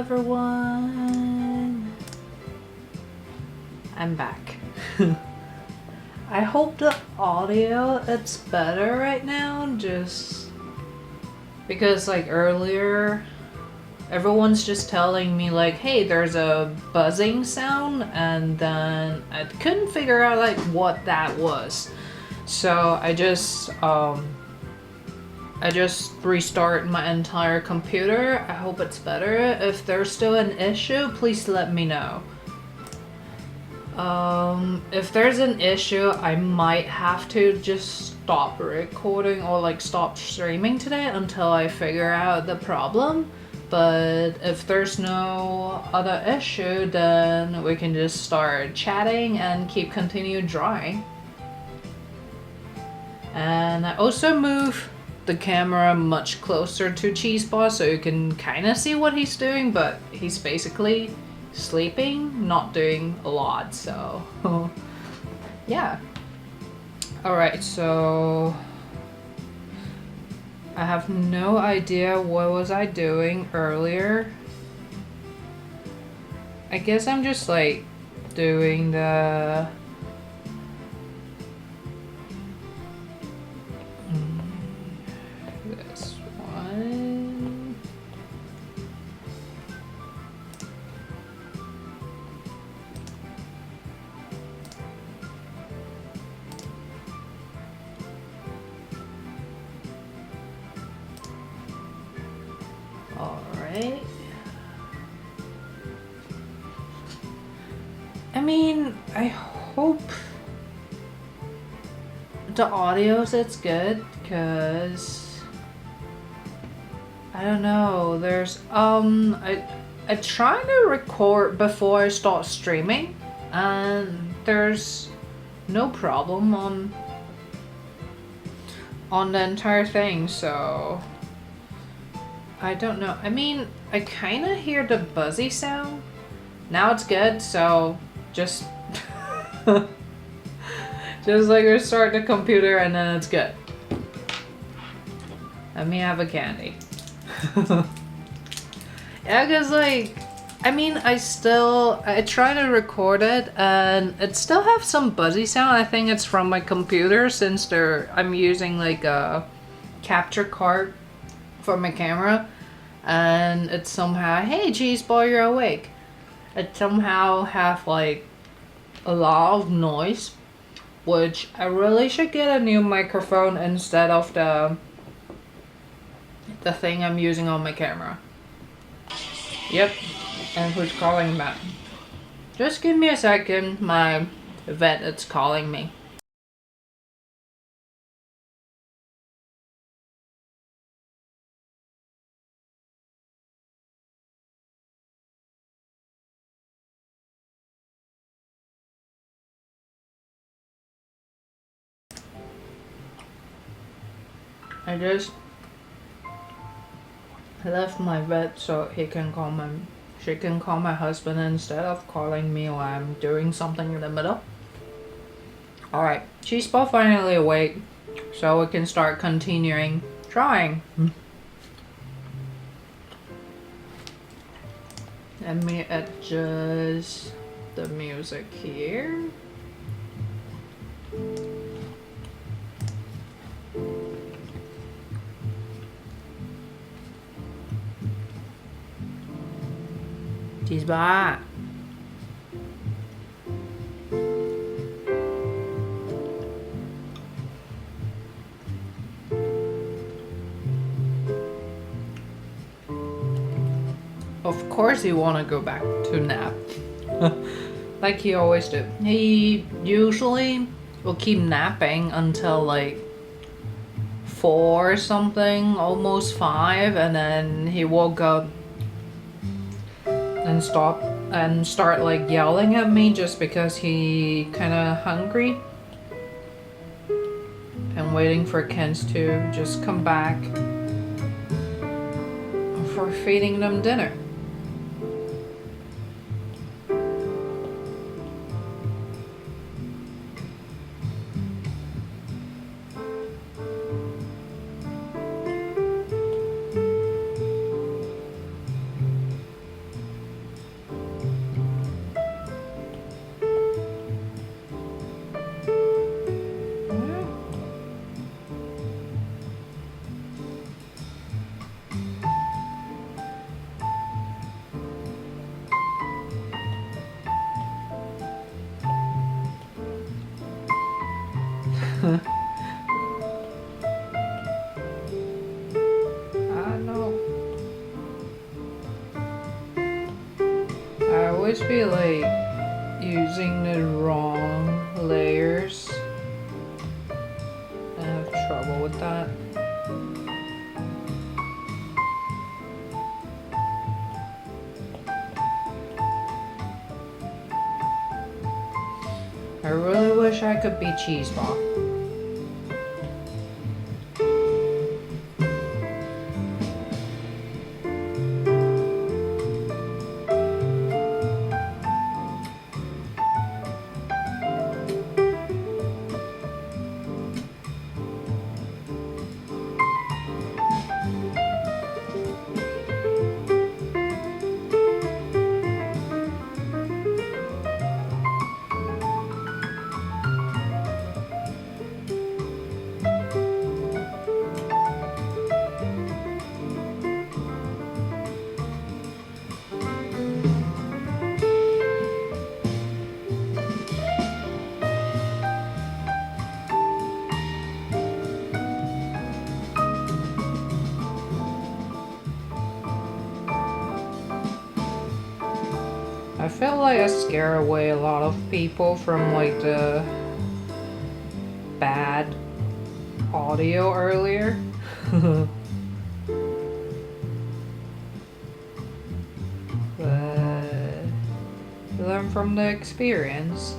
everyone. I'm back. I hope the audio it's better right now, just because like earlier everyone's just telling me like, hey, there's a buzzing sound, and then I couldn't figure out like what that was. So I just restarted my entire computer. I hope it's better. If there's still an issue, please let me know. If there's an issue, I might have to just stop recording or like stop streaming today until I figure out the problem. But if there's no other issue, then we can just start chatting and continue drawing. And I also move the camera much closer to Cheeseball so you can kind of see what he's doing, but he's basically sleeping, not doing a lot, so yeah. Alright, so I have no idea what was I doing earlier. I guess I'm just like doing the this one. Alright. I mean, I hope the audio's it's good, because I don't know, there's I try to record before I start streaming and there's no problem on the entire thing, so I don't know. I mean, I kind of hear the buzzy sound. Now it's good, so just just like restart the computer and then it's good. Let me have a candy. Yeah, cause like, I mean, I try to record it and it still have some buzzy sound. I think it's from my computer since I'm using like a capture card for my camera, and it's somehow, hey Cheeseball, you're awake. It somehow have like a lot of noise, which I really should get a new microphone instead of the thing I'm using on my camera. Yep, and who's calling that? Just give me a second, my vet is calling me. I left my vet so she can call my husband instead of calling me while I'm doing something in the middle. Alright, she's both finally awake, so we can start continuing drawing. Let me adjust the music here. She's back. Of course he wanna go back to nap. Like he always do. He usually will keep napping until like 4 or something, almost 5, and then he woke up and start like yelling at me just because he kinda hungry. And waiting for Kens to just come back for feeding them dinner. I know. I always feel like using the wrong layers. I have trouble with that. I really wish I could be cheeseball. I feel like I scare away a lot of people from like the bad audio earlier. But learn from the experience.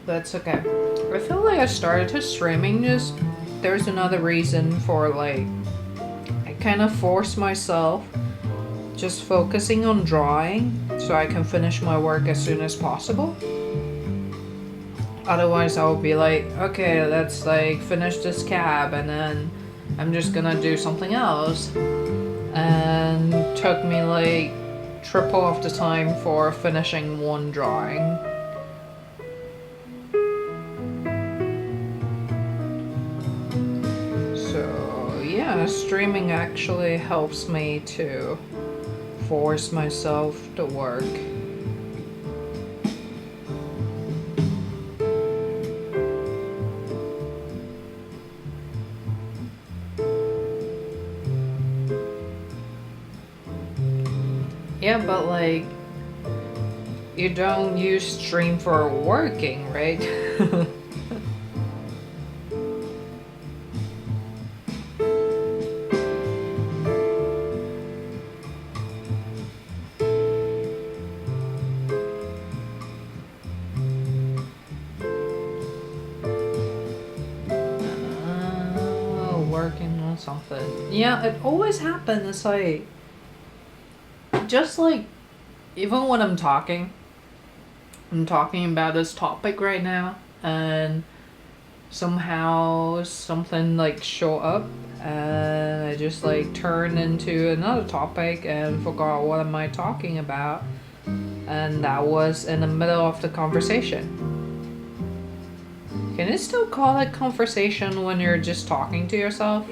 That's okay. I feel like I started to streaming just there's another reason for like I kind of force myself just focusing on drawing so I can finish my work as soon as possible. Otherwise I would be like, okay, let's like finish this cab and then I'm just gonna do something else. And took me like triple of the time for finishing one drawing. Streaming actually helps me to force myself to work. Yeah, but like, you don't use stream for working, right? Something. Yeah, it always happens. It's like, just like, even when I'm talking about this topic right now, and somehow something like show up, and I just like turn into another topic and forgot what am I talking about, and that was in the middle of the conversation. Can you still call it conversation when you're just talking to yourself?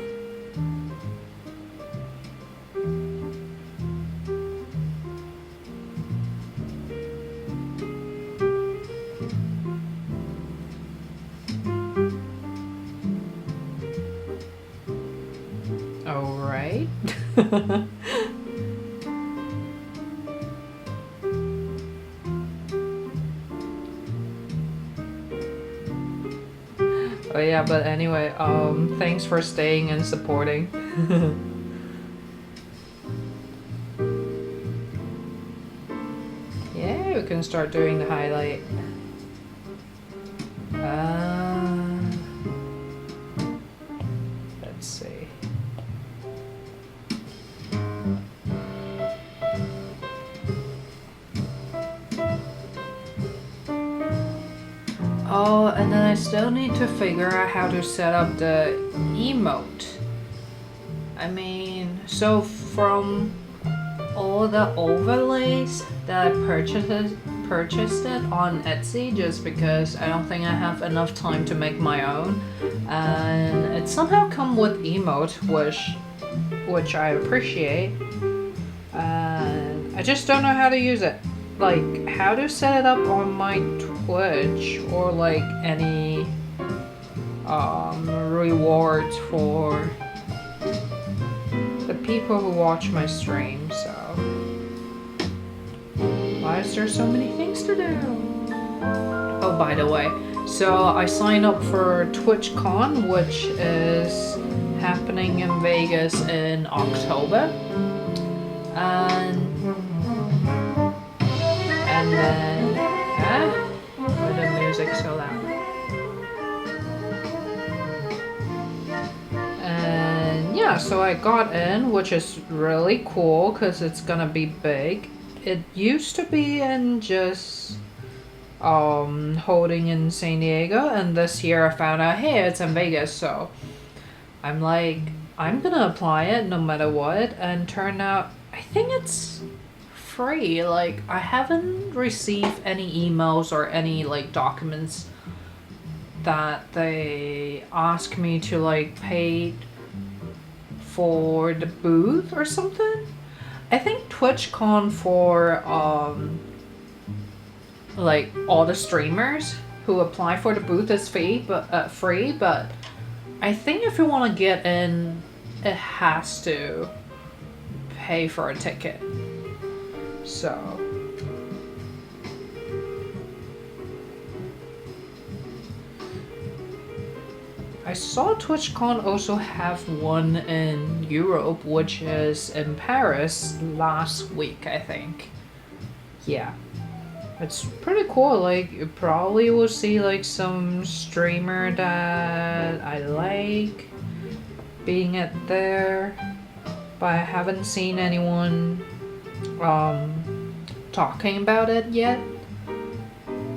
Alright. Oh yeah, but anyway, thanks for staying and supporting. Yeah, we can start doing the highlight. Let's see. Oh, and then I still need to figure out how to set up the emote. I mean, so from all the overlays that I purchased it on Etsy just because I don't think I have enough time to make my own, and it somehow come with emote, which I appreciate, and I just don't know how to use it, like how to set it up on my Twitch or like any rewards for the people who watch my stream. So why is there so many things to do? Oh, by the way, so I signed up for TwitchCon, which is happening in Vegas in October, and then why the music so loud? And yeah, so I got in, which is really cool because it's gonna be big. It used to be in just holding in San Diego, and this year I found out, hey, it's in Vegas, so I'm like, I'm gonna apply it no matter what, and turned out I think it's free. Like, I haven't received any emails or any like documents that they ask me to like pay for the booth or something. I think TwitchCon for like all the streamers who apply for the booth is free, but I think if you want to get in, it has to pay for a ticket. So I saw TwitchCon also have one in Europe, which is in Paris last week, I think. Yeah. It's pretty cool. Like, you probably will see like some streamer that I like being at there, but I haven't seen anyone talking about it yet.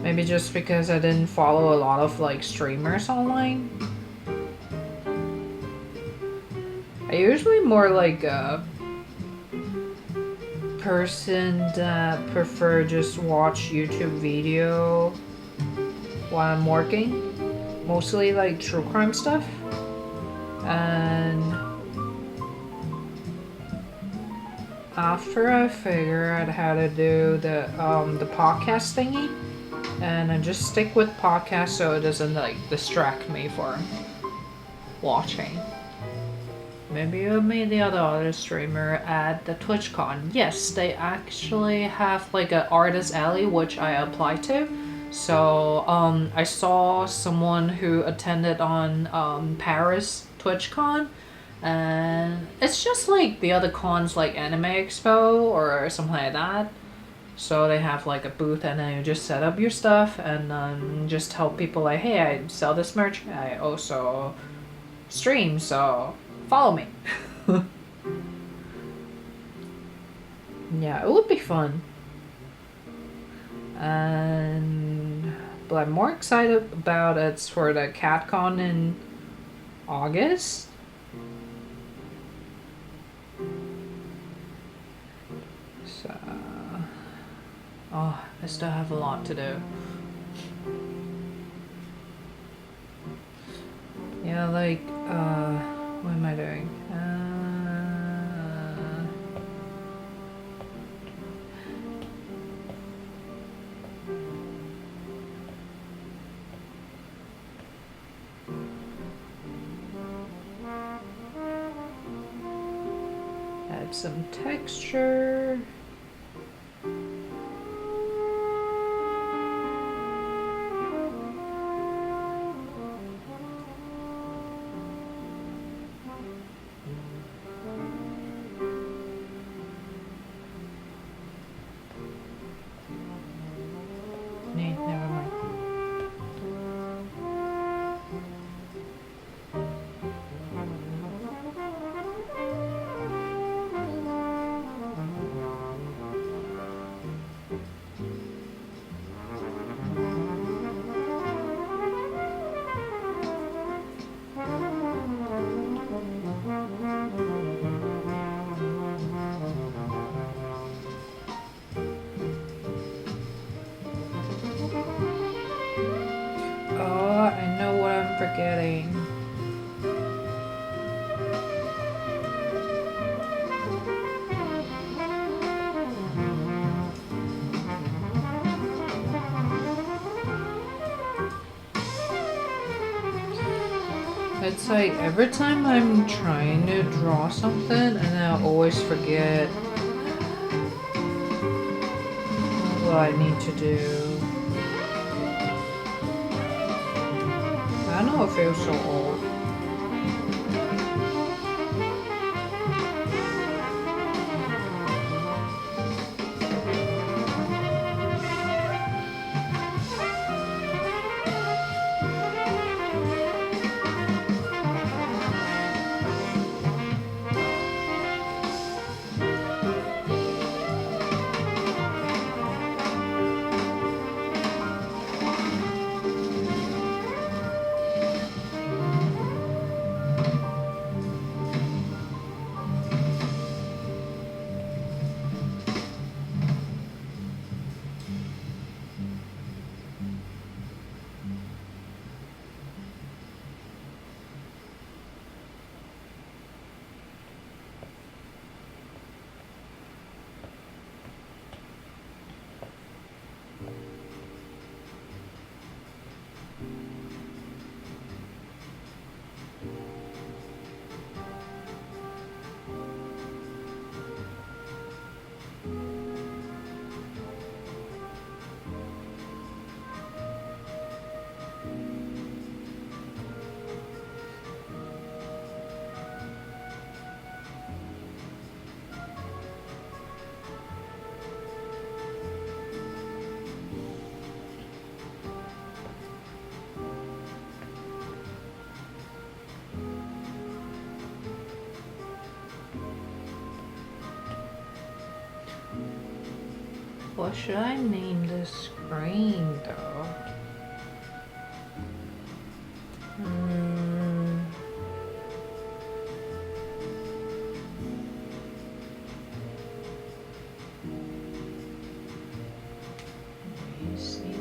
Maybe just because I didn't follow a lot of like streamers online. I usually more like a person that prefer just watch YouTube video while I'm working, mostly like true crime stuff, and after I figure out how to do the podcast thingy, and I just stick with podcasts so it doesn't like distract me for watching. Maybe you made the other streamer at the TwitchCon. Yes, they actually have like an artist alley, which I applied to. So I saw someone who attended on Paris TwitchCon, and it's just like the other cons, like Anime Expo or something like that. So they have like a booth, and then you just set up your stuff and just tell people like, hey, I sell this merch. I also stream, so follow me. Yeah, it would be fun. But I'm more excited about it's for the CatCon in August. So, oh, I still have a lot to do. Yeah, like, what am I doing? Add some texture. Never mind. forgetting. It's like every time I'm trying to draw something and I always forget what I need to do. I know it feels so old. What should I name this screen though? Let me see.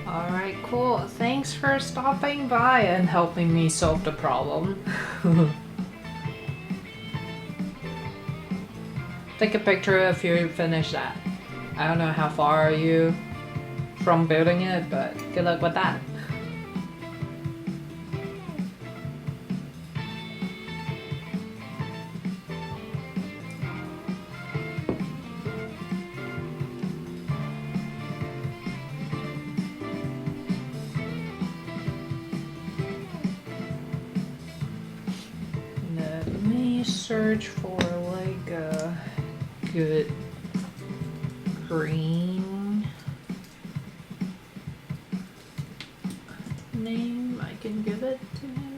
Alright, cool. Thanks for stopping by and helping me solve the problem. Take a picture if you finish that. I don't know how far are you from building it, but good luck with that. search for like a good green name I can give it to him.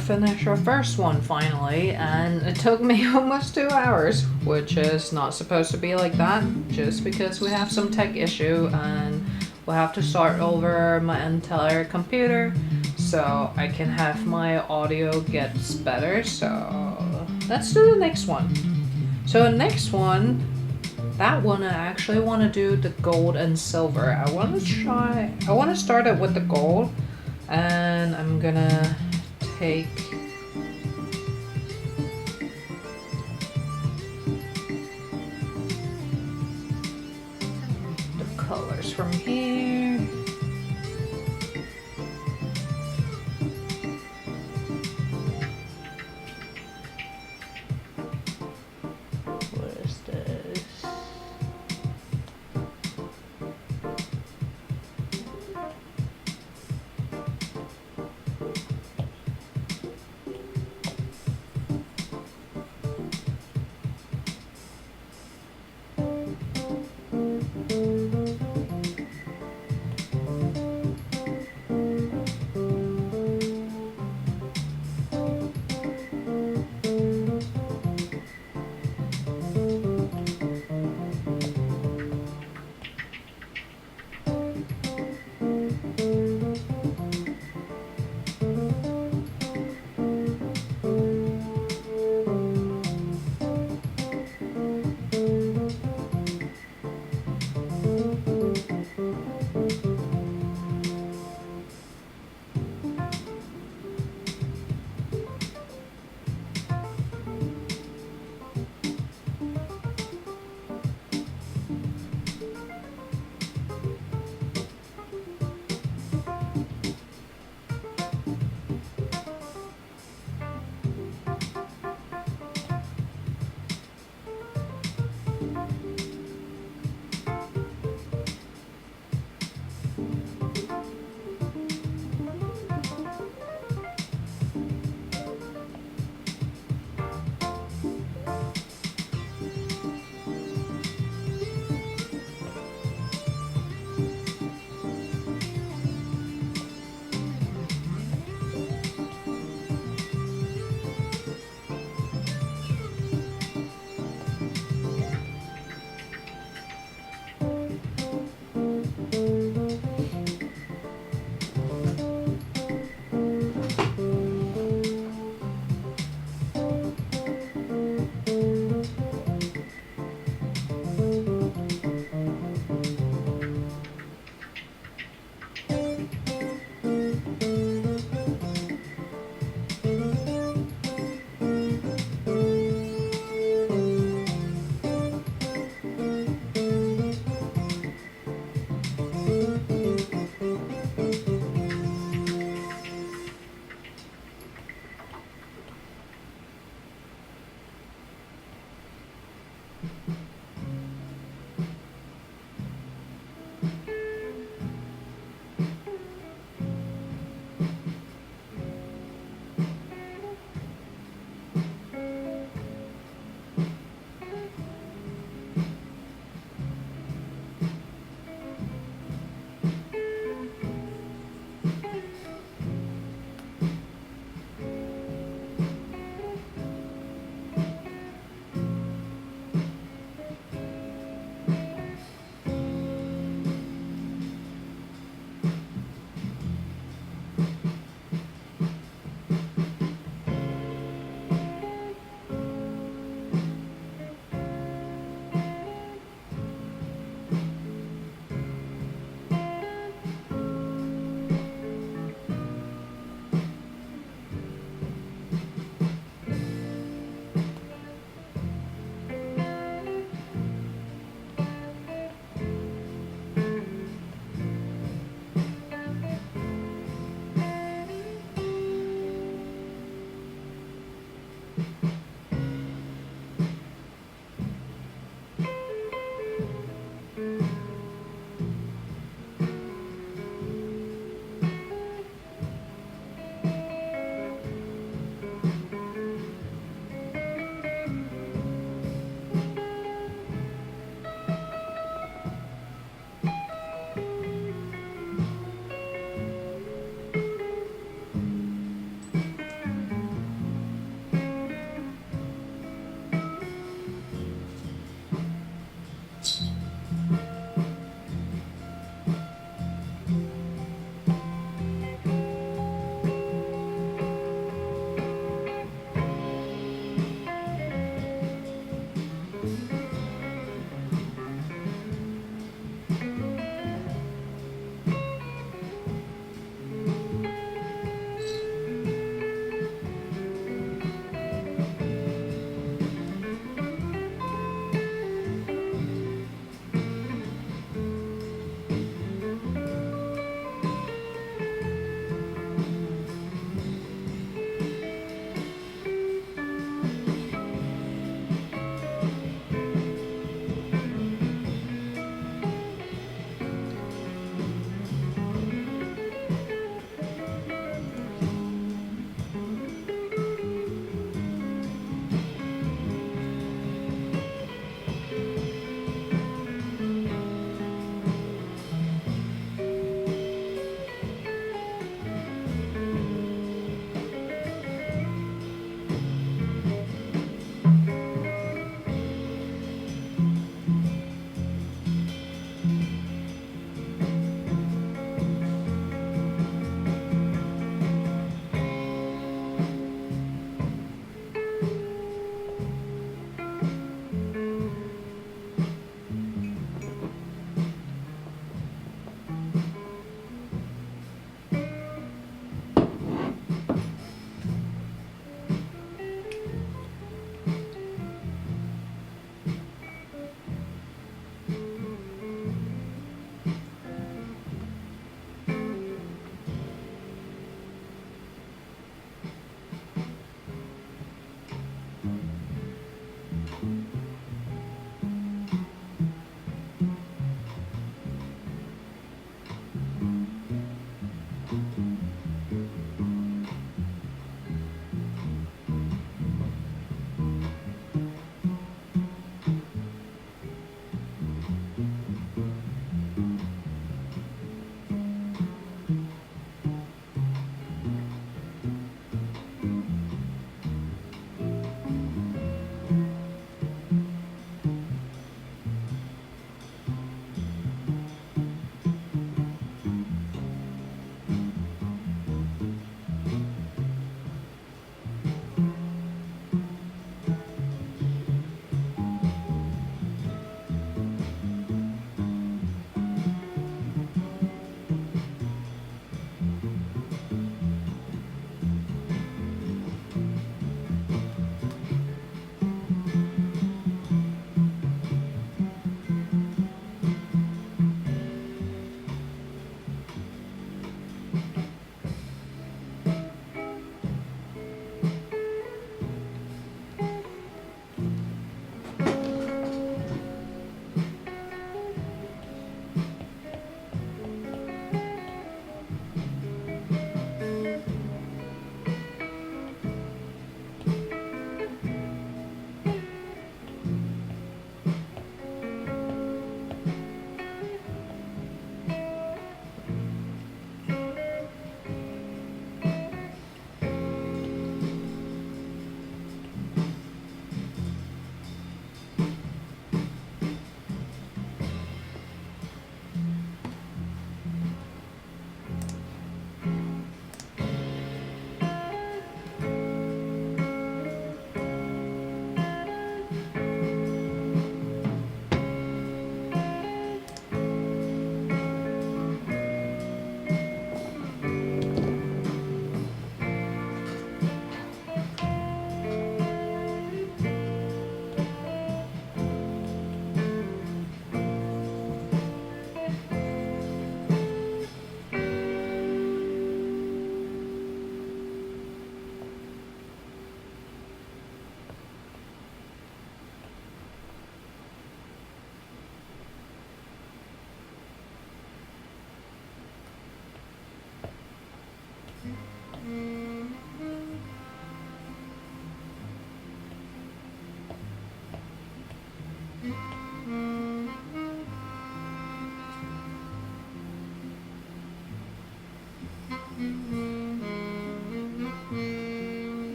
finished our first one finally, and it took me almost 2 hours, which is not supposed to be like that, just because we have some tech issue and we'll have to start over my entire computer so I can have my audio gets better. So let's do the next one. So the next one, that one I actually want to do the gold and silver. I want to start it with the gold, and I'm gonna take the colors from here. What is this?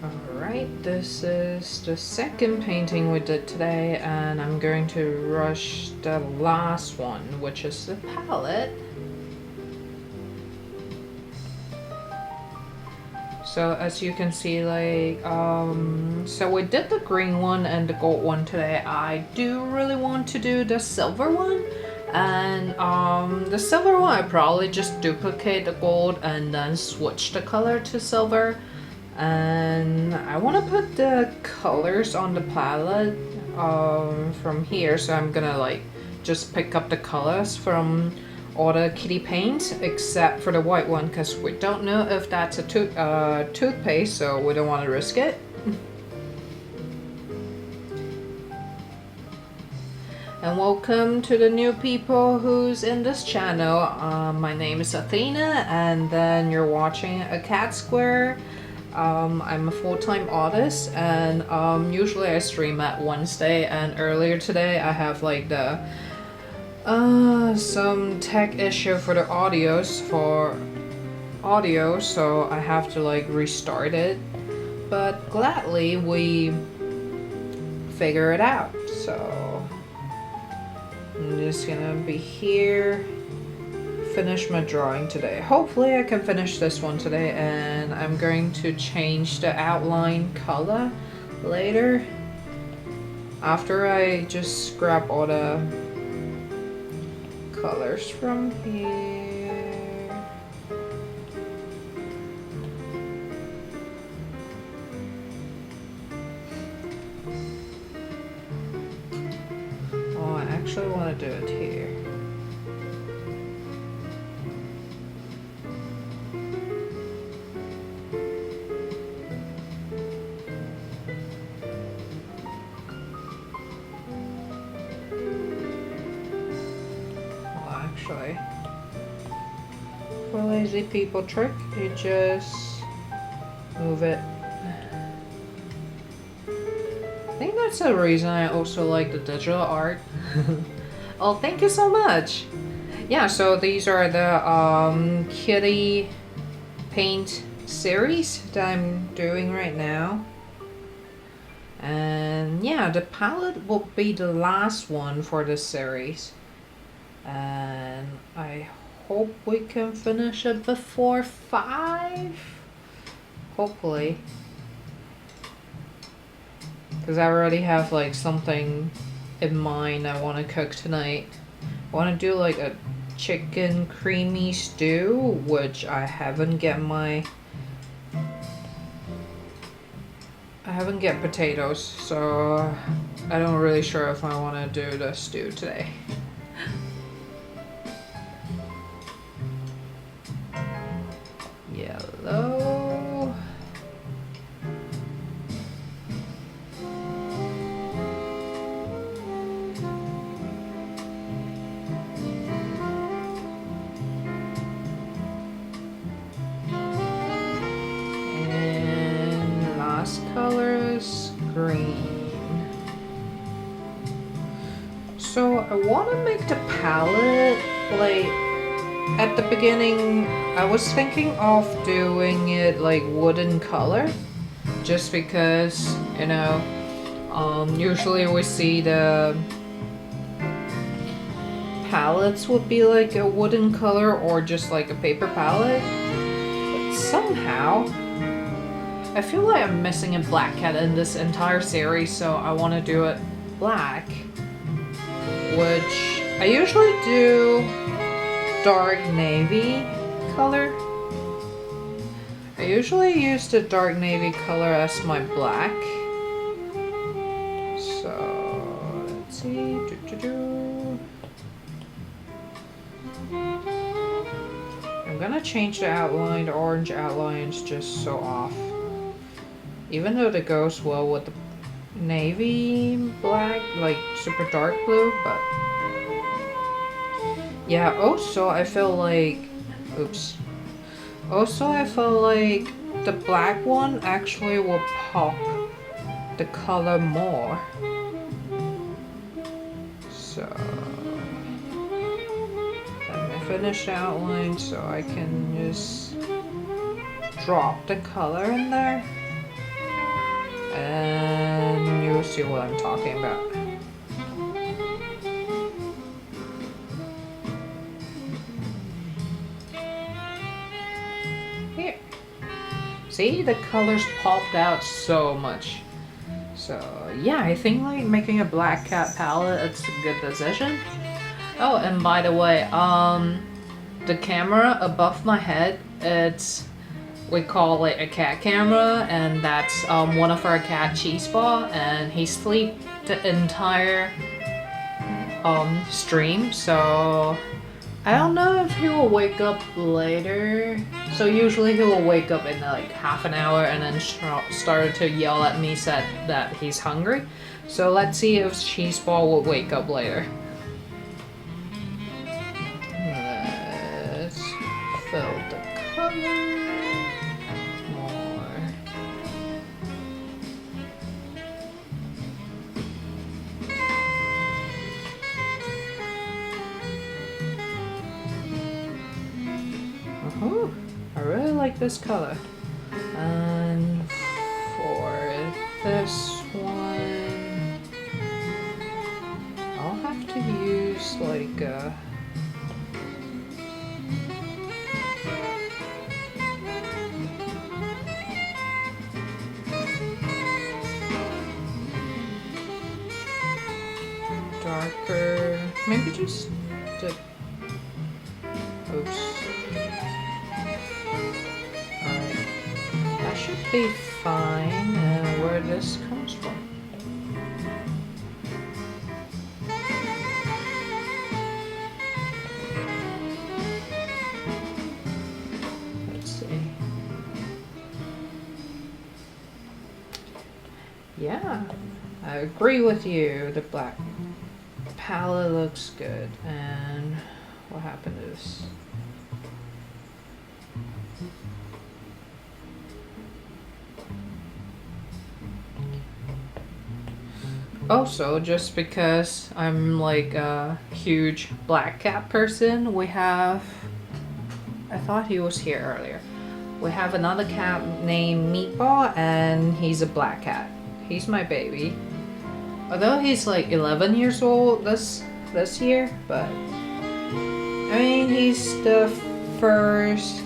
Alright, this is the second painting we did today, and I'm going to rush the last one, which is the palette. So as you can see, like, so we did the green one and the gold one today. I do really want to do the silver one, and the silver one I probably just duplicate the gold and then switch the color to silver. And I want to put the colors on the palette from here, so I'm gonna like just pick up the colors from all the kitty paints except for the white one, because we don't know if that's a toothpaste, so we don't want to risk it. And welcome to the new people who's in this channel. My name is Athena, and then you're watching a cat square. I'm a full-time artist, and usually I stream at Wednesday, and earlier today I have like the some tech issue for the audio, so I have to like restart it, but gladly we figure it out. So I'm just gonna be here, finish my drawing today. Hopefully I can finish this one today, and I'm going to change the outline color later after I just grab all the colors from here. Oh, I actually want to do it here. For lazy people trick, you just move it. I think that's the reason I also like the digital art. Oh, thank you so much. Yeah, so these are the kitty paint series that I'm doing right now. And yeah, the palette will be the last one for this series. And I hope we can finish it before 5. Hopefully. Because I already have like something in mind I want to cook tonight. I want to do like a chicken creamy stew, which I haven't get potatoes, so I don't really sure if I want to do the stew today. Yellow. And last color is green. So I want to make the palette like at the beginning. I was thinking of doing it like wooden color, just because, you know, usually we see the palettes would be like a wooden color or just like a paper palette. But somehow, I feel like I'm missing a black cat in this entire series, so I want to do it black, which I usually do dark navy color. I usually use the dark navy color as my black. So let's see. I'm gonna change the outline. The orange outline is just so off. Even though it goes well with the navy black, like super dark blue, but yeah, also I feel like, also I feel like the black one actually will pop the color more. So, let me finish the outline so I can just drop the color in there. And you'll see what I'm talking about. Here. See, the colors popped out so much. So yeah, I think like making a black cat palette, it's a good decision. Oh, and by the way, the camera above my head, we call it a cat camera, and that's one of our cat cheese ball, and he sleep the entire stream, so I don't know if he will wake up later. So usually he will wake up in like half an hour and then started to yell at me, said that he's hungry. So let's see if cheese ball will wake up later. Let's fill the color. Oh, I really like this color. And for this one, I'll have to use like a darker, maybe just the, oops. Should be fine. Where this comes from. Let's see. Yeah, I agree with you. The black palette looks good. And what happened is, also, just because I'm like a huge black cat person, we have, I thought he was here earlier. We have another cat named Meatball, and he's a black cat. He's my baby. Although he's like 11 years old this year, but I mean, he's the first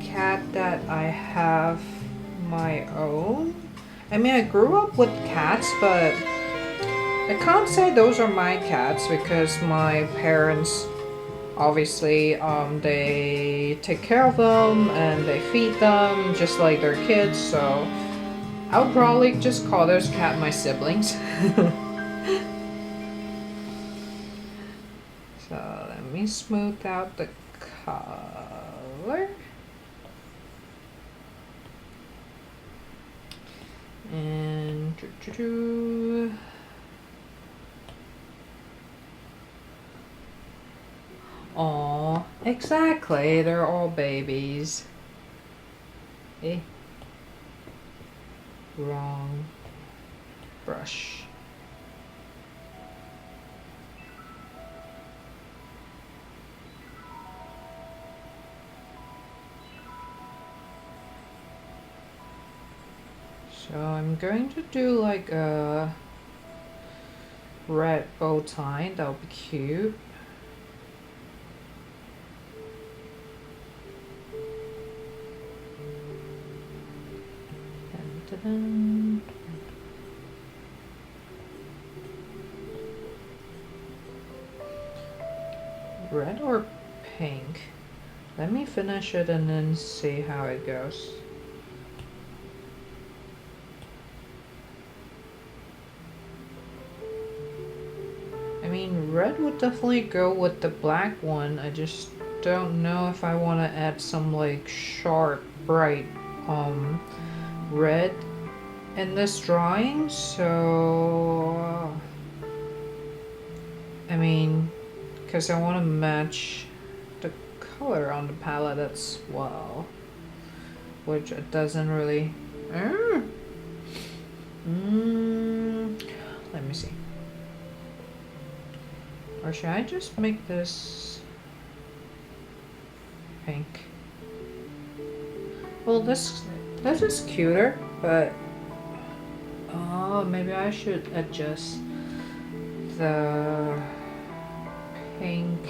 cat that I have my own. I mean, I grew up with cats, but I can't say those are my cats because my parents obviously they take care of them and they feed them just like their kids, so I would probably just call those cats my siblings. So let me smooth out the color. And oh, exactly, they're all babies. Eh. Wrong brush. So I'm going to do like a red bow tie, that'll be cute. Dun, dun, dun. Red or pink? Let me finish it and then see how it goes. I mean, red would definitely go with the black one. I just don't know if I want to add some like sharp, bright red in this drawing. So I mean, because I want to match the color on the palette as well, which it doesn't really. Let me see. Or should I just make this pink? Well, this is cuter, but oh, maybe I should adjust the pink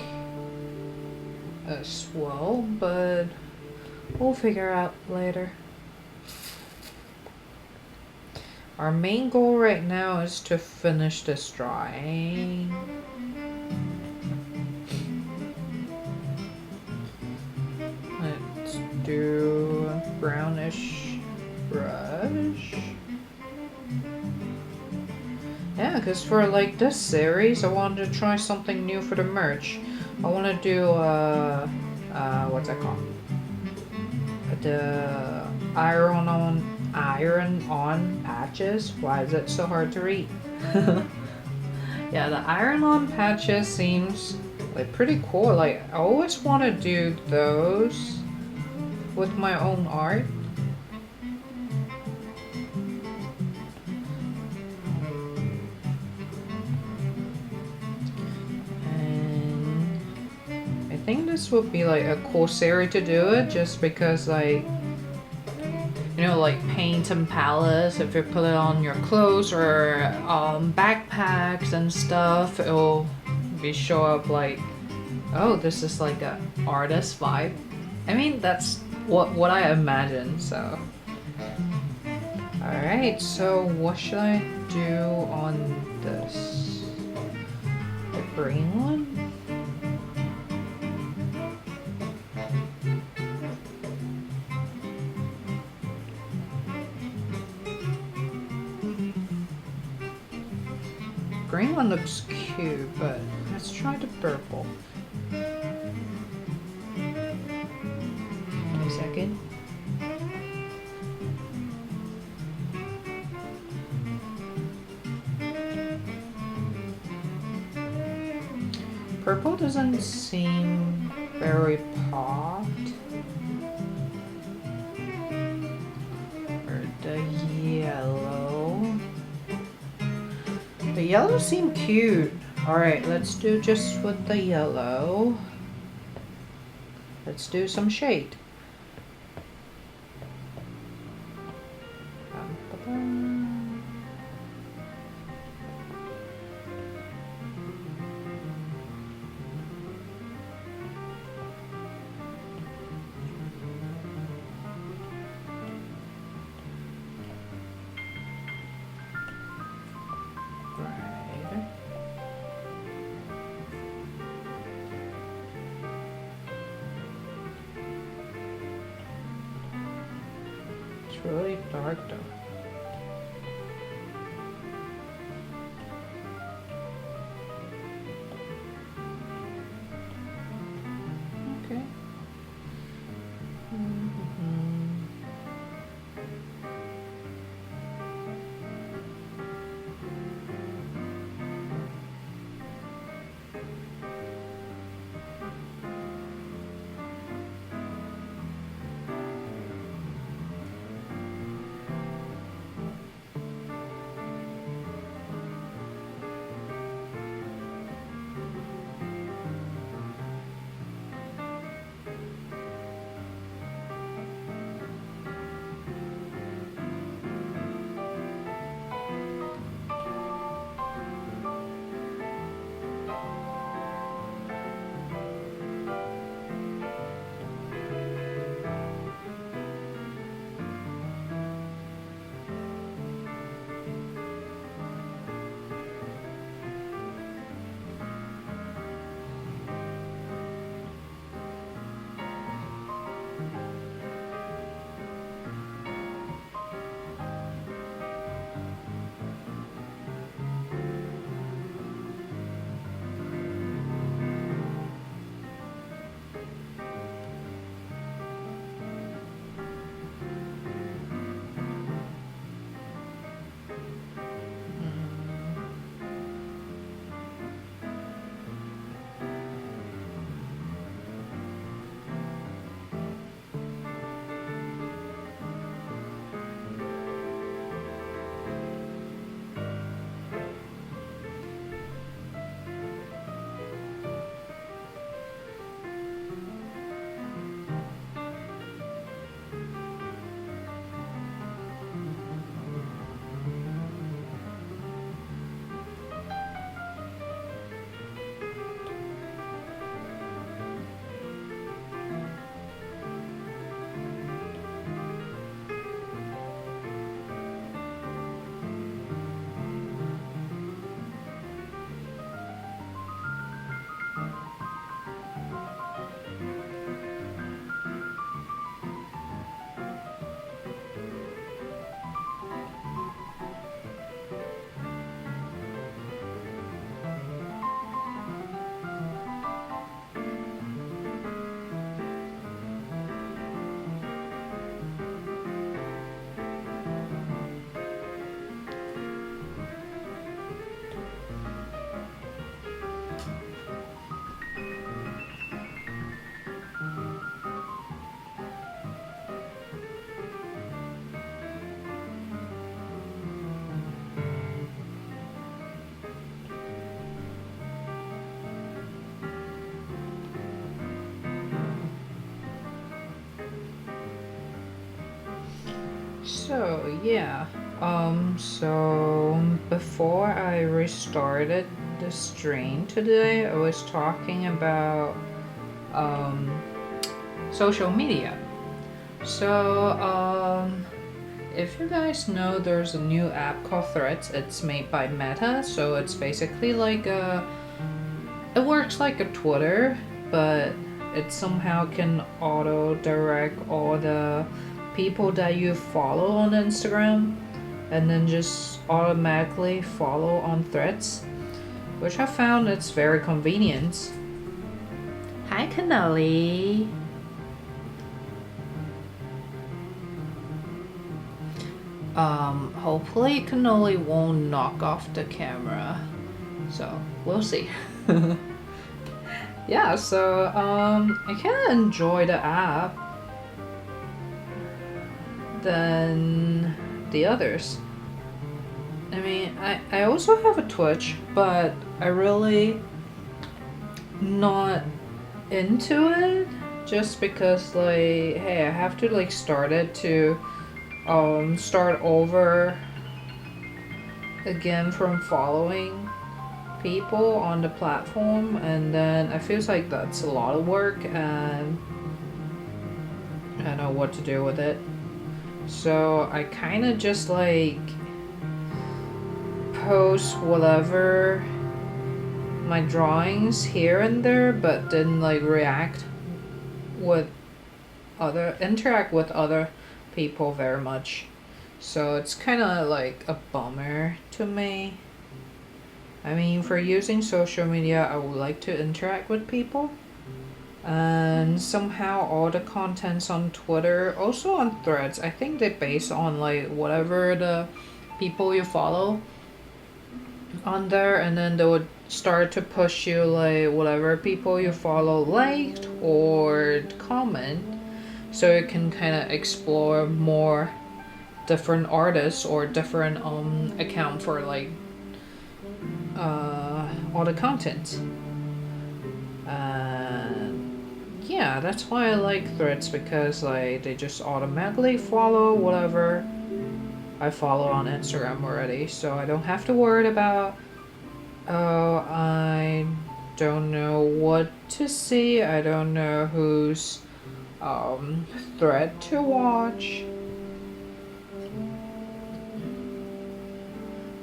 as well, but we'll figure out later. Our main goal right now is to finish this drawing. Let's do a brownish brush. Yeah, because for like this series, I wanted to try something new for the merch. I want to do what's that called? The iron on patches. Why is it so hard to read? Yeah, the iron on patches seems like pretty cool. Like I always want to do those with my own art. And I think this would be like a cool series to do it, just because like, you know, like paint and palettes, if you put it on your clothes or backpacks and stuff, it'll be show up like, oh, this is like a artist vibe. I mean, that's what I imagine. So alright, so what should I do on this? The green one? Green one looks cute, but let's try the purple. Give me a second. Purple doesn't seem very popped. Or the yellow. The yellow seem cute. Alright, let's do just with the yellow. Let's do some shade. really dark though. Okay. So yeah, so before I restarted the stream today, I was talking about social media. So if you guys know, there's a new app called Threads. It's made by Meta, so it's basically like it works like a Twitter, but it somehow can auto direct all the people that you follow on Instagram and then just automatically follow on Threads, which I found it's very convenient. Hi Canoli. Hopefully Cannoli won't knock off the camera, so we'll see. Yeah, so I kind of enjoy the app than the others. I mean, I also have a Twitch, but I really not into it just because, like, hey, I have to like start it to start over again from following people on the platform, and then I feel like that's a lot of work and I don't know what to do with it. So I kind of just like post whatever my drawings here and there, but then like interact with other people very much. So it's kind of like a bummer to me. I mean, for using social media, I would like to interact with people. And somehow all the contents on Twitter, also on Threads, I think they base on like whatever the people you follow on there, and then they would start to push you like whatever people you follow liked or comment, so you can kind of explore more different artists or different account for like all the content. Yeah, that's why I like Threads, because like they just automatically follow whatever I follow on Instagram already, so I don't have to worry about, oh, I don't know what to see, I don't know whose thread to watch.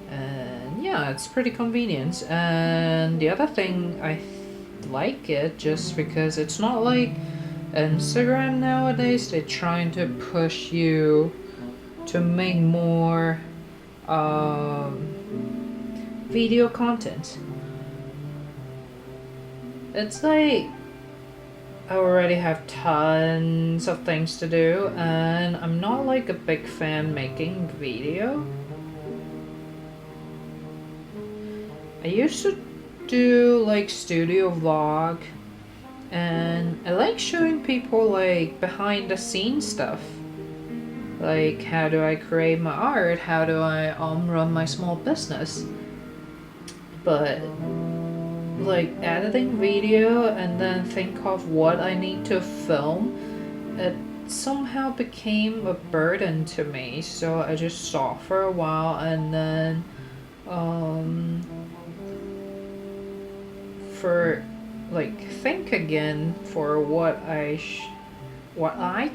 And yeah, it's pretty convenient. And the other thing, I like it just because it's not like Instagram nowadays. They're trying to push you to make more video content. It's like I already have tons of things to do, and I'm not like a big fan making video. I used to do like studio vlog, and I like showing people like behind the scenes stuff. Like, how do I create my art? How do I run my small business? But like editing video and then think of what I need to film, it somehow became a burden to me. So I just stopped for a while, and then for like think again for what I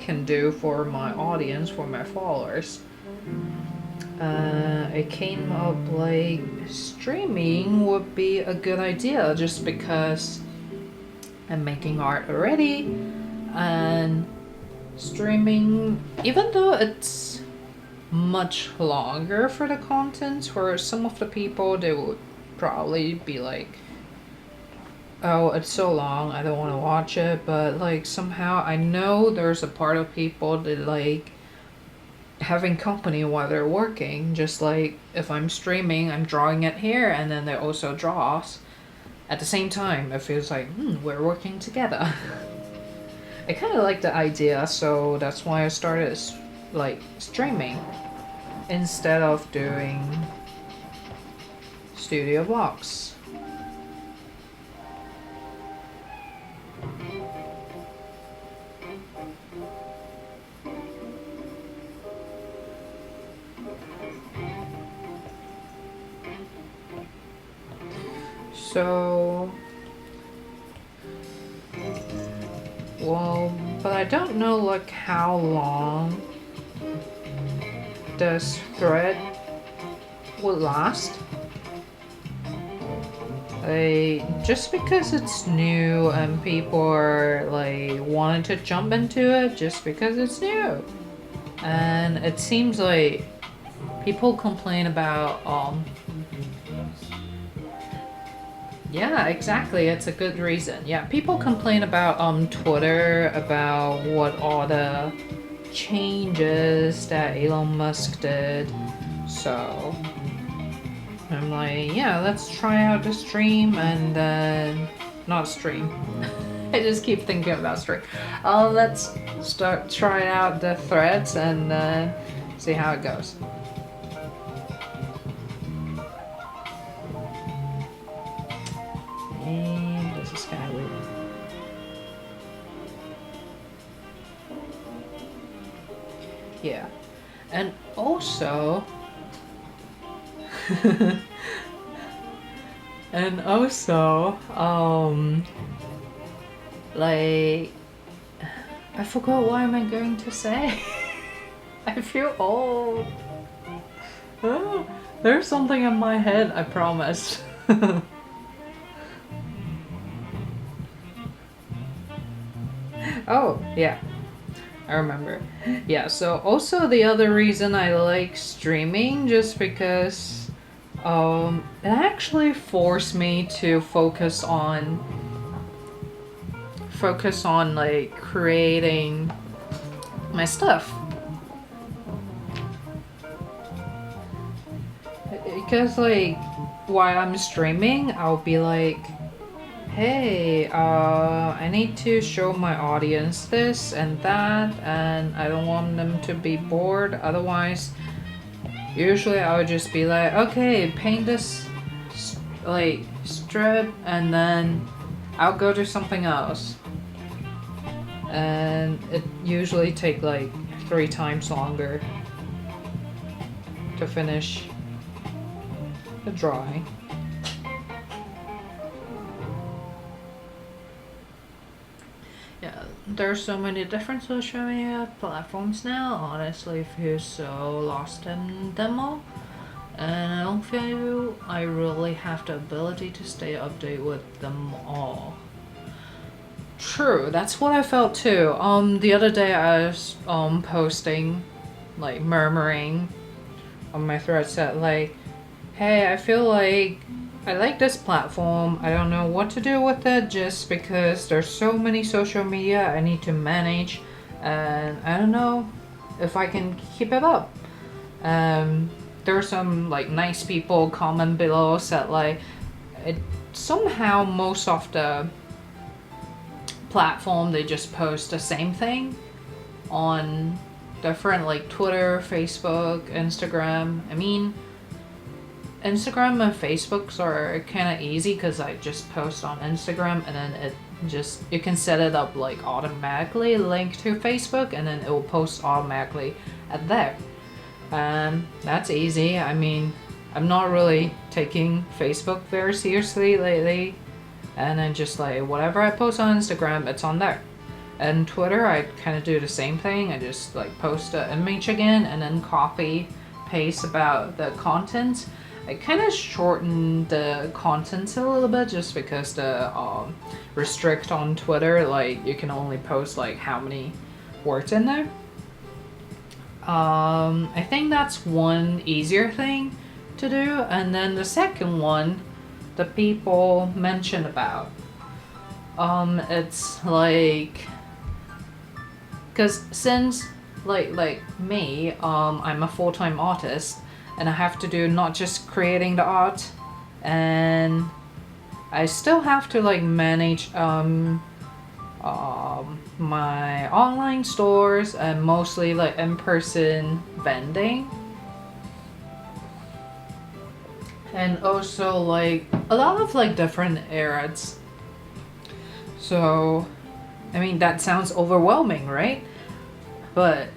can do for my audience, for my followers. It came up like streaming would be a good idea, just because I'm making art already, and streaming, even though it's much longer for the content, for some of the people they would probably be like, oh, it's so long, I don't want to watch it. But like somehow I know there's a part of people that like having company while they're working. Just like if I'm streaming, I'm drawing it here, and then they also draws at the same time. It feels like we're working together. I kind of like the idea, so that's why I started like streaming instead of doing studio vlogs. So, well, but I don't know like how long this thread will last. Just because it's new and people are like wanting to jump into it just because it's new. And it seems like people complain about yeah, exactly. It's a good reason. Yeah, people complain about Twitter, about what all the changes that Elon Musk did. So I'm like, yeah, let's try out the stream, and then not stream. I just keep thinking about stream. Let's start trying out the threads and see how it goes. And this is kind of weird. Yeah, and also, like, I forgot what am I going to say. I feel old. Oh, there's something in my head, I promise. Oh, yeah. I remember. Yeah, so also the other reason I like streaming, just because it actually forced me to focus on like creating my stuff. Because like while I'm streaming, I'll be like, hey, I need to show my audience this and that, and I don't want them to be bored. Otherwise, usually I would just be like, okay, paint this like strip, and then I'll go to something else. And it usually take like 3 times longer to finish the drawing. Yeah, there's so many different social media platforms now. Honestly, I feel so lost in them all. And I don't feel I really have the ability to stay updated with them all. True, that's what I felt too. The other day I was posting, like murmuring on my thread, said like, hey, I feel like I like this platform. I don't know what to do with it just because there's so many social media I need to manage, and I don't know if I can keep it up. There's some like nice people comment below, said like it somehow most of the platform they just post the same thing on different like Twitter, Facebook, Instagram. I mean, Instagram and Facebooks are kind of easy because I just post on Instagram and then it just, you can set it up like automatically link to Facebook and then it will post automatically at there. That's easy. I mean, I'm not really taking Facebook very seriously lately, and then just like whatever I post on Instagram, it's on there. And Twitter, I kind of do the same thing. I just like post an image again and then copy paste about the content. I kind of shortened the contents a little bit just because the restrict on Twitter, like you can only post like how many words in there. I think that's one easier thing to do. And then the second one, the people mentioned about, it's like, because since like me, I'm a full-time artist and I have to do not just creating the art, and I still have to like manage my online stores and mostly like in-person vending, and also like a lot of like different errands. So I mean, that sounds overwhelming, right? But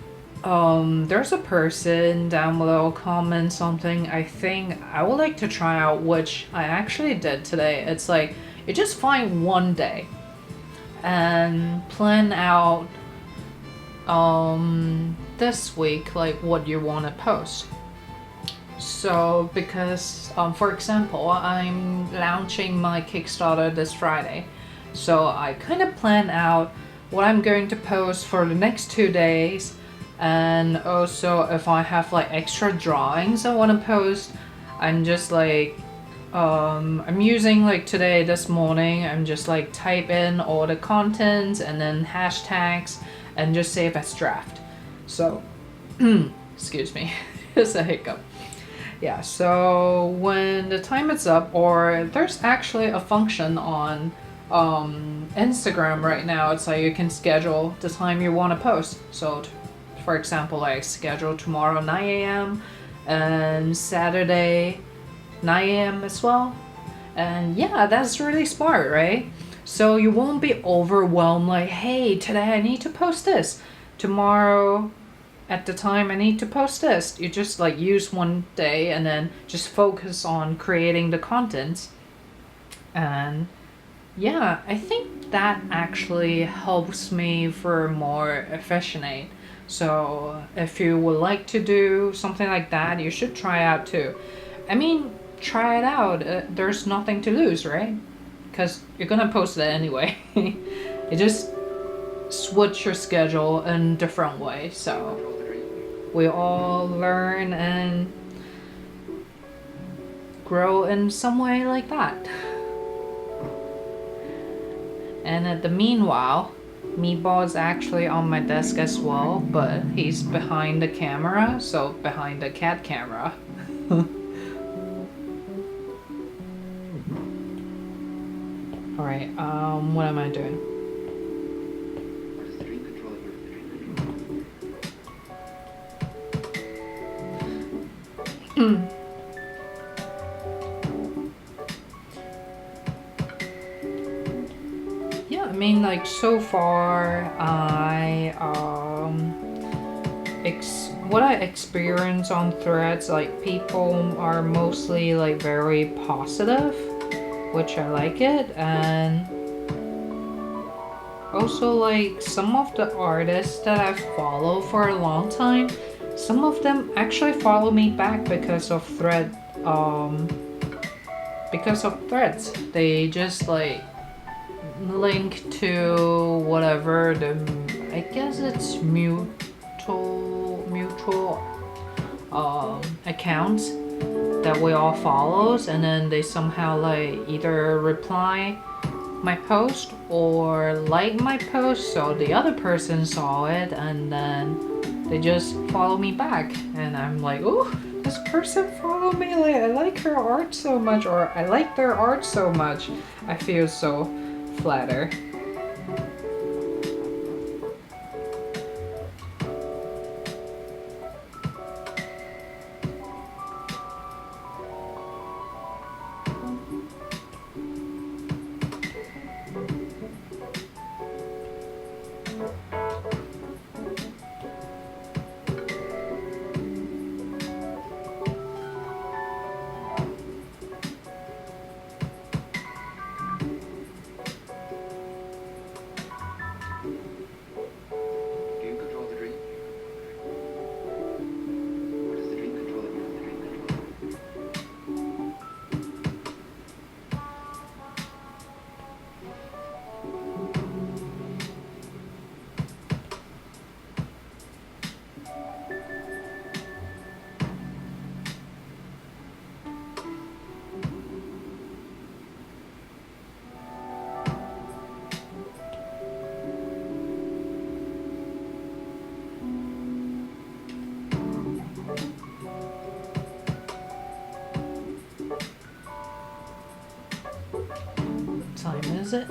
there's a person down below comment something I think I would like to try out, which I actually did today. It's like you just find one day and plan out this week like what you want to post. So because for example, I'm launching my Kickstarter this Friday, so I kind of plan out what I'm going to post for the next 2 days, and also if I have like extra drawings I want to post, I'm just like I'm using like today, this morning, I'm just like type in all the contents and then hashtags and just save as draft. So excuse me, it's a hiccup. Yeah, so when the time is up, or there's actually a function on Instagram right now, it's like you can schedule the time you want to post. So for example, like schedule tomorrow 9 a.m. and Saturday 9 a.m. as well. And yeah, that's really smart, right? So you won't be overwhelmed like, hey, today I need to post this, tomorrow at the time I need to post this. You just like use one day and then just focus on creating the content. And yeah, I think that actually helps me for more efficient. So if you would like to do something like that, you should try out too. I mean, try it out. There's nothing to lose, right? Because you're gonna post it anyway. You just switch your schedule in different ways. So we all learn and grow in some way like that. And at the meanwhile, Meatball is actually on my desk as well, but he's behind the camera, so behind the cat camera. Alright, what am I doing? Yeah, I mean, like, so far, what I experience on threads, like, people are mostly, like, very positive, which I like it, and also, like, some of the artists that I've followed for a long time, some of them actually follow me back because of threads. They just, like, link to whatever I guess it's mutual accounts that we all follows, and then they somehow like either reply my post or like my post, so the other person saw it and then they just follow me back, and I'm like, oh, this person followed me, like I like her art so much, or I like their art so much. I feel so flattered. Time is it?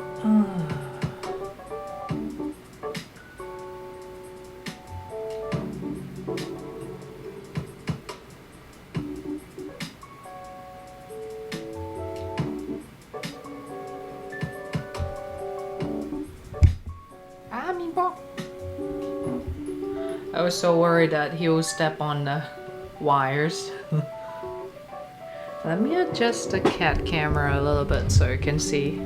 Meatball. I was so worried that he will step on the wires. Let me adjust the cat camera a little bit so you can see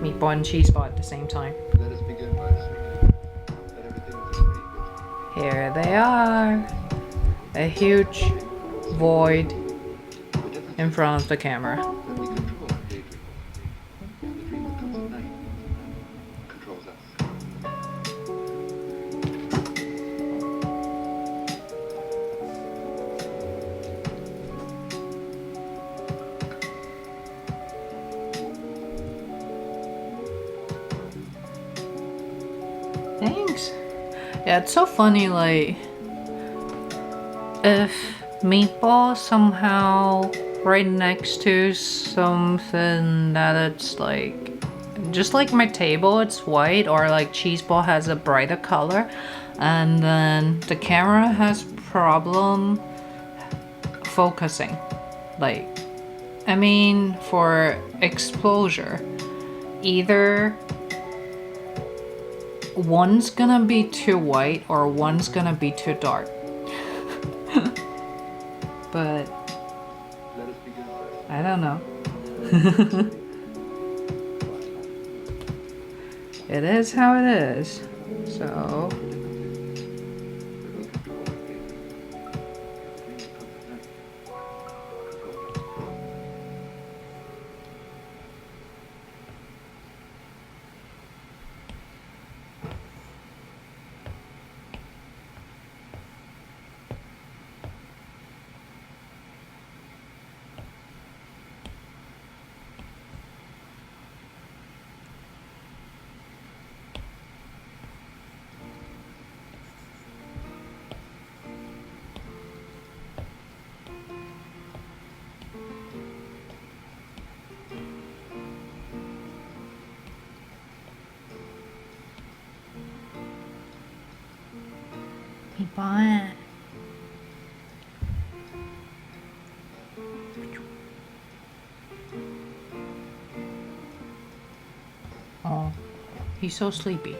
Meatball and Cheeseball at the same time. Let us begin by assuming that everything is agreed. Here they are. A huge void in front of the camera. That we control our daydream. And the dream that comes at night controls us. Thanks. Yeah, it's so funny, like, if Meatball somehow right next to something that it's like, just like my table, it's white, or like Cheeseball has a brighter color, and then the camera has problem focusing. Like, I mean, for exposure, either one's gonna be too white or one's gonna be too dark. But Let us begin by I don't know. It is how it is. So Bye. Oh, he's so sleepy.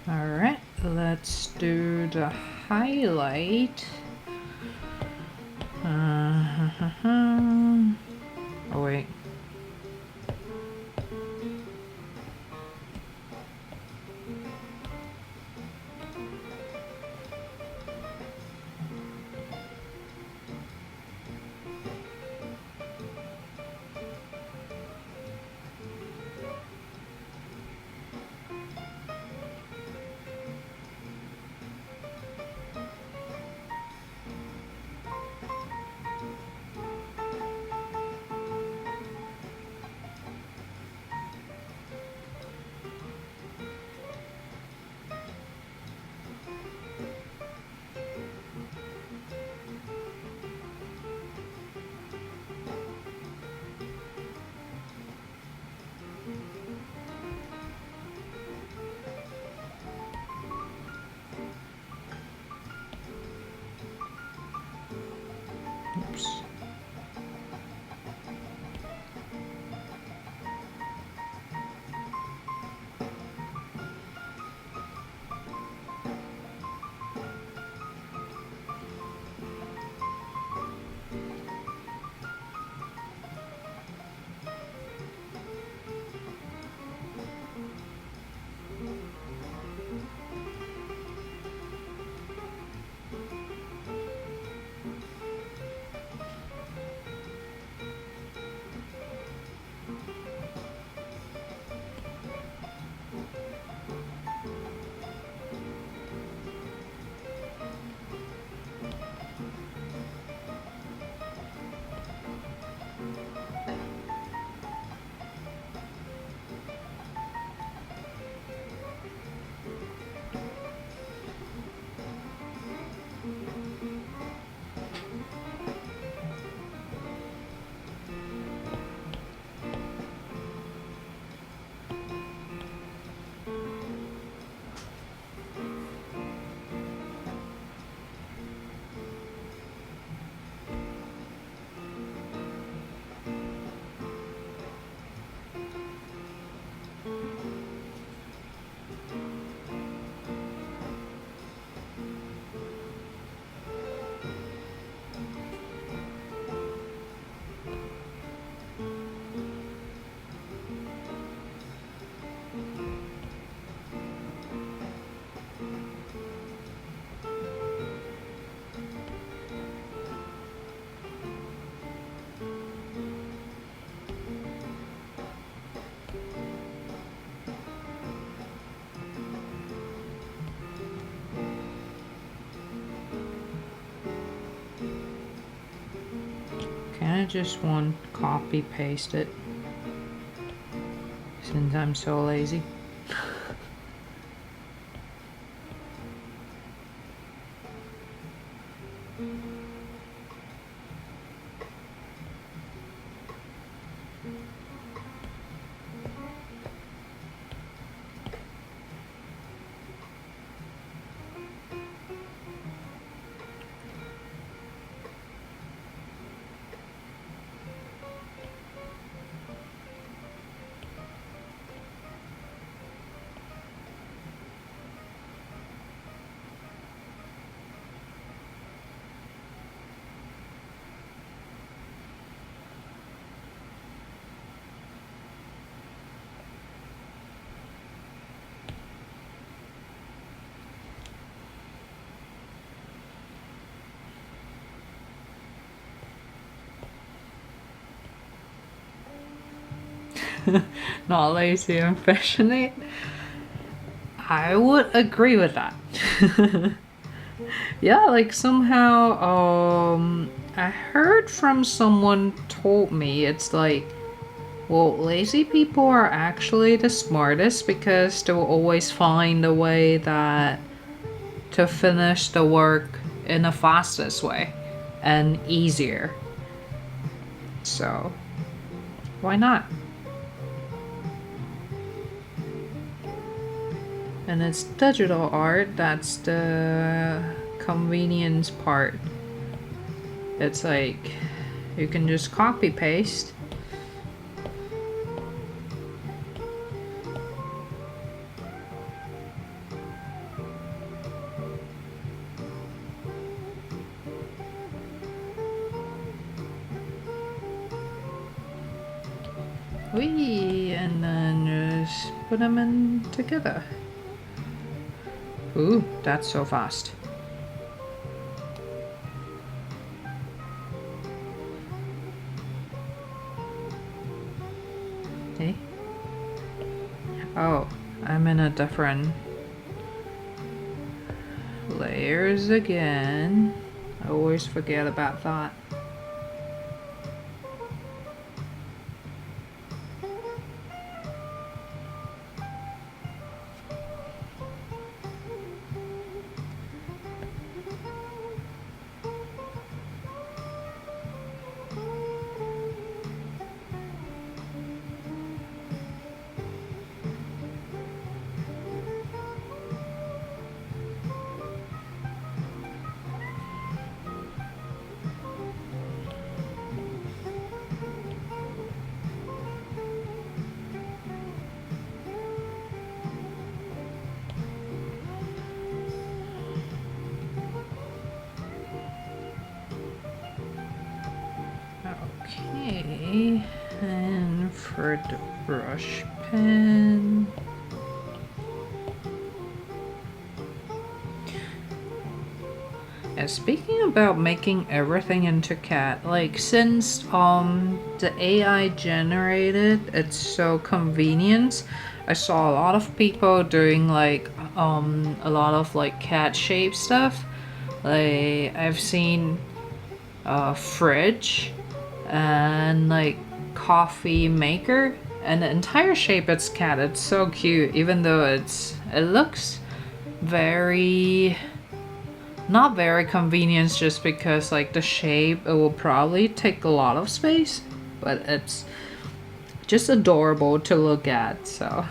Alright, let's do the highlight. Oh wait. Oops. Kinda just want copy paste it since I'm so lazy. Not lazy and passionate. I would agree with that. Yeah, like somehow I heard from someone told me it's like, well, lazy people are actually the smartest because they'll always find a way that to finish the work in the fastest way and easier. So why not? And it's digital art, that's the convenience part. It's like you can just copy paste. Whee! And then just put them in together. Ooh, that's so fast. Hey. Oh, I'm in a different layers again. I always forget about that. Okay, and for the brush pen, and speaking about making everything into CAD, like since the AI generated, it's so convenient. I saw a lot of people doing like a lot of like CAD shape stuff. Like I've seen fridge and like coffee maker, and the entire shape it's CAD. It's so cute, even though it looks very not very convenient, just because like the shape it will probably take a lot of space, but it's just adorable to look at. So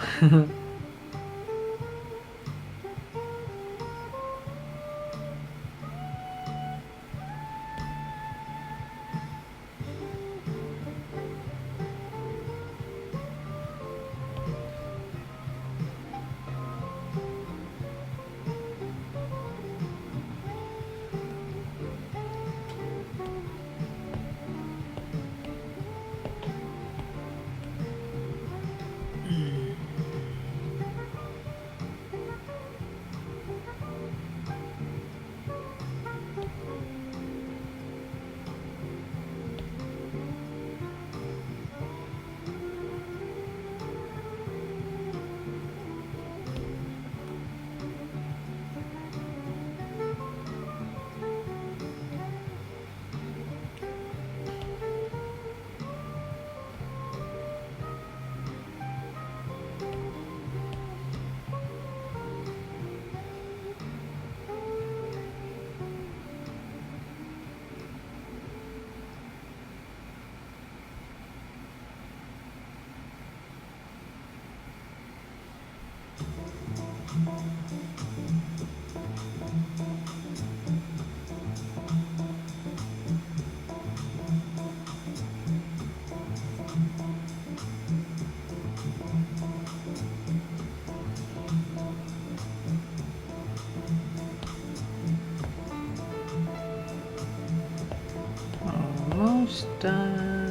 almost done.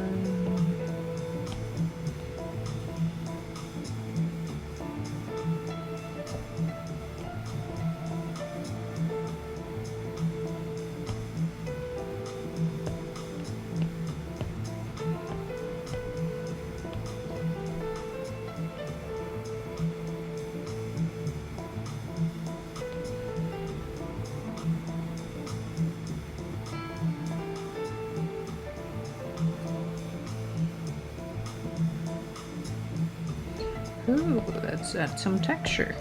Ooh, let's add some texture.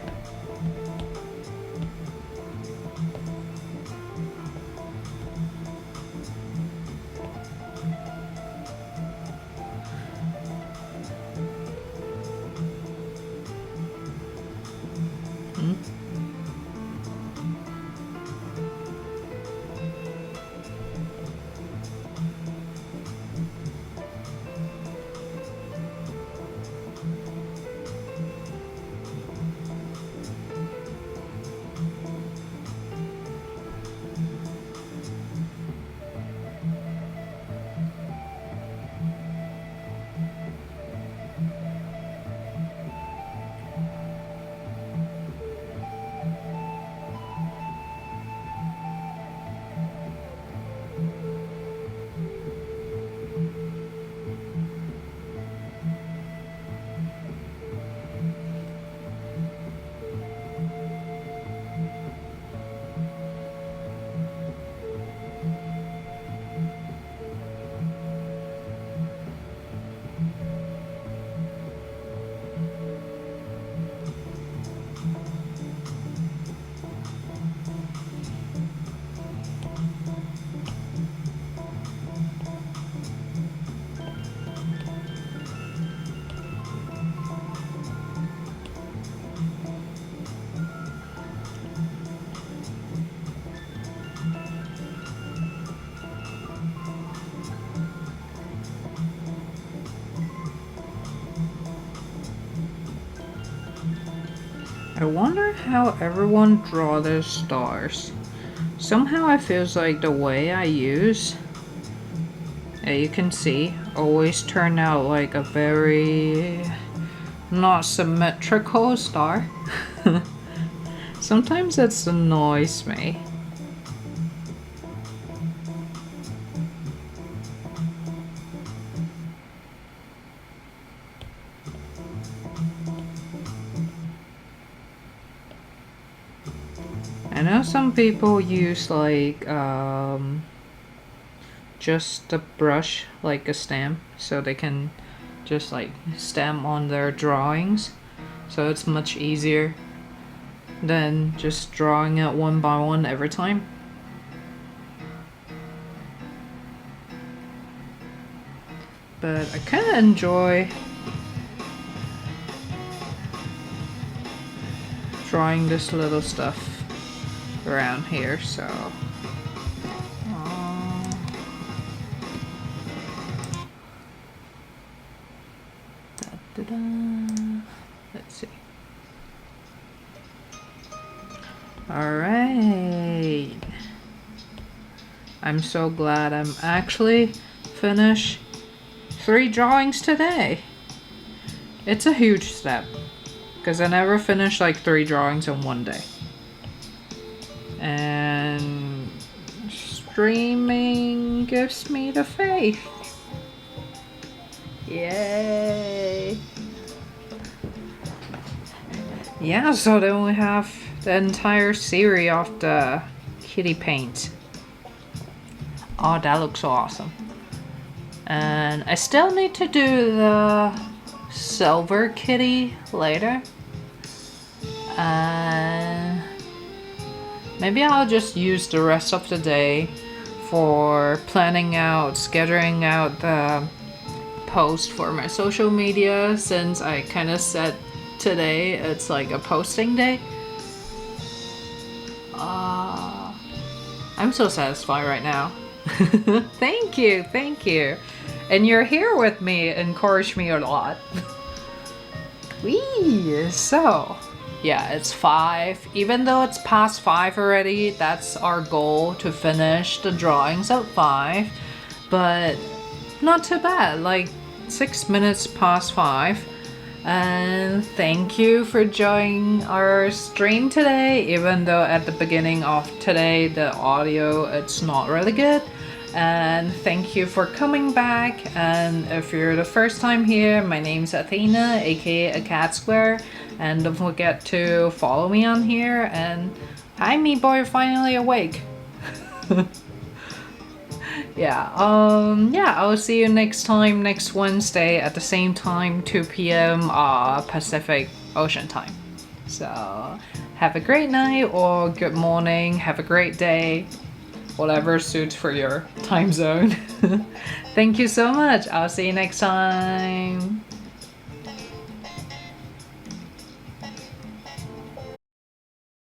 I wonder how everyone draw their stars. Somehow it feels like the way I use, you can see, always turn out like a very not symmetrical star. Sometimes it annoys me. I know some people use like just a brush, like a stamp, so they can just like stamp on their drawings, so it's much easier than just drawing it one by one every time. But I kind of enjoy drawing this little stuff around here, so let's see. All right, I'm so glad I'm actually finished 3 drawings today. It's a huge step because I never finished like 3 drawings in one day. And streaming gives me the faith. Yay! Yeah, so then we have the entire series of the kitty paint. Oh, that looks so awesome. And I still need to do the silver kitty later. Maybe I'll just use the rest of the day for planning out, scheduling out the post for my social media, since I kind of said today it's like a posting day. I'm so satisfied right now. Thank you. And you're here with me, encourage me a lot. Wee, so yeah, it's 5. Even though it's past 5 already, that's our goal, to finish the drawings at 5. But not too bad, like 6 minutes past 5. And thank you for joining our stream today, even though at the beginning of today the audio it's not really good. And thank you for coming back. And if you're the first time here, my name's Athena, aka A Cat Square, and don't forget to follow me on here. And hi, me boy, you're finally awake. Yeah, I'll see you next time, next Wednesday at the same time, 2 p.m. Pacific Ocean time. So have a great night or good morning, have a great day, whatever suits for your time zone. Thank you so much. I'll see you next time.